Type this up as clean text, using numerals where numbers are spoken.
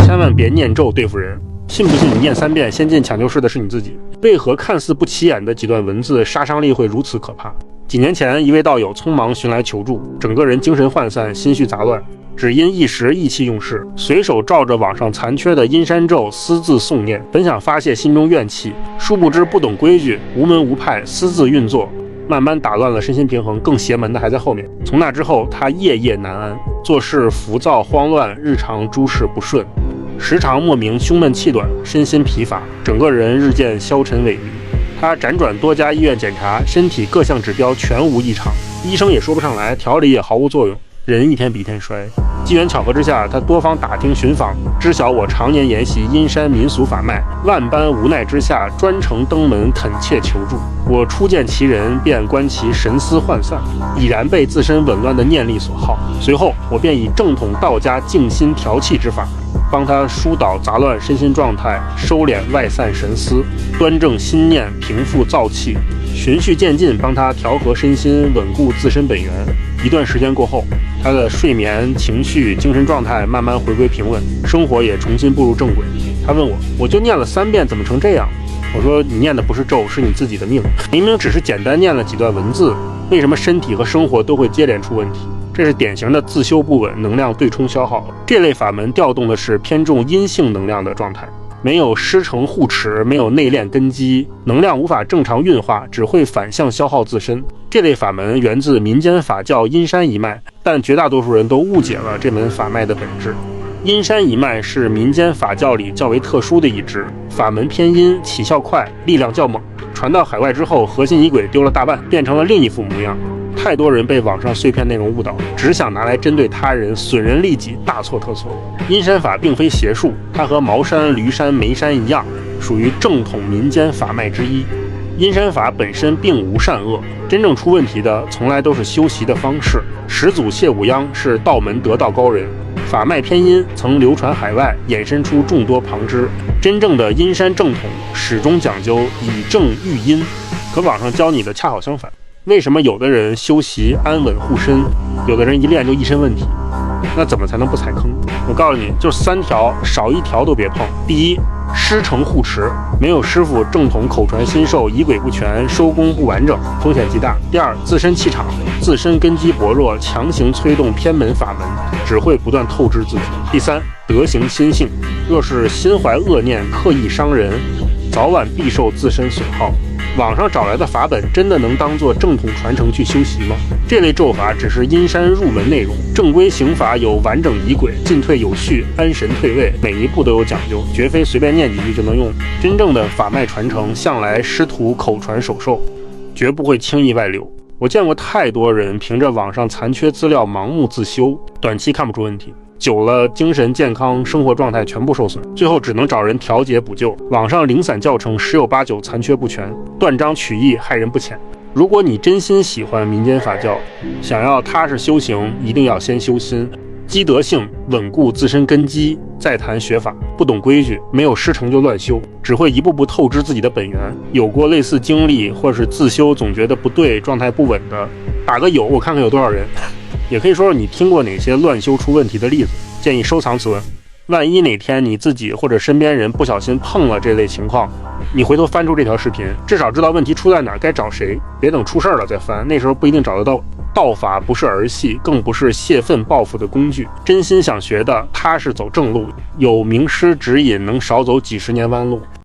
千万别念咒对付人。信不信你念3遍，先进抢救室的是你自己。为何看似不起眼的几段文字，杀伤力会如此可怕？几年前，一位道友匆忙寻来求助，整个人精神涣散，心绪杂乱，只因一时意气用事，随手照着网上残缺的阴山咒私自诵念，本想发泄心中怨气，殊不知不懂规矩，无门无派，私自运作，慢慢打乱了身心平衡，更邪门的还在后面。从那之后，他夜夜难安，做事浮躁慌乱，日常诸事不顺，时常莫名胸闷气短，身心疲乏，整个人日渐消沉萎靡。他辗转多家医院检查，身体各项指标全无异常，医生也说不上来，调理也毫无作用，人一天比一天衰。机缘巧合之下，他多方打听寻访，知晓我常年研习阴山民俗法脉，万般无奈之下，专程登门恳切求助。我初见其人，便观其神思涣散，已然被自身紊乱的念力所耗。随后，我便以正统道家静心调气之法，帮他疏导杂乱身心状态，收敛外散神思，端正心念，平复躁气，循序渐进帮他调和身心，稳固自身本源。一段时间过后，他的睡眠、情绪、精神状态慢慢回归平稳，生活也重新步入正轨。他问我就念了3遍，怎么成这样？我说你念的不是咒，是你自己的命。明明只是简单念了几段文字，为什么身体和生活都会接连出问题？这是典型的自修不稳，能量对冲消耗。这类法门调动的是偏重阴性能量的状态，没有师承护持，没有内炼根基，能量无法正常运化，只会反向消耗自身。这类法门源自民间法教阴山一脉，但绝大多数人都误解了这门法脉的本质。阴山一脉是民间法教里较为特殊的一支，法门偏阴，起效快，力量较猛。传到海外之后，核心仪轨丢了大半，变成了另一副模样。太多人被网上碎片内容误导，只想拿来针对他人，损人利己，大错特错。阴山法并非邪术，它和茅山、驴山、梅山一样，属于正统民间法脉之一。阴山法本身并无善恶，真正出问题的从来都是修习的方式。始祖谢武鞅是道门得道高人，法脉偏阴，曾流传海外，衍生出众多旁支。真正的阴山正统始终讲究以正御阴，可网上教你的恰好相反。为什么有的人修习安稳护身，有的人一练就一身问题？那怎么才能不踩坑？我告诉你，就3条，少1条都别碰。第一，师承护持，没有师傅正统口传心授，仪轨不全，收功不完整，风险极大。第二，自身气场，自身根基薄弱，强行催动偏门法门，只会不断透支自己。第三，德行心性，若是心怀恶念，刻意伤人，早晚必受自身损耗。网上找来的法本真的能当作正统传承去修习吗？这类咒法只是阴山入门内容，正规刑法有完整仪轨，进退有序，安神退位，每一步都有讲究，绝非随便念几句就能用。真正的法脉传承向来师徒口传手授，绝不会轻易外流。我见过太多人凭着网上残缺资料盲目自修，短期看不出问题，久了精神健康、生活状态全部受损，最后只能找人调节补救。网上零散教程十有八九残缺不全，断章取义，害人不浅。如果你真心喜欢民间法教，想要踏实修行，一定要先修心，积德性，稳固自身根基，再谈学法。不懂规矩，没有师承就乱修，只会一步步透支自己的本源。有过类似经历或是自修总觉得不对，状态不稳的，打个有，我看看有多少人。也可以说说你听过哪些乱修出问题的例子，建议收藏此文。万一哪天你自己或者身边人不小心碰了这类情况，你回头翻出这条视频，至少知道问题出在哪儿，该找谁，别等出事了再翻，那时候不一定找得到。道法不是儿戏，更不是泄愤报复的工具。真心想学的，踏实走正路，有名师指引，能少走几十年弯路。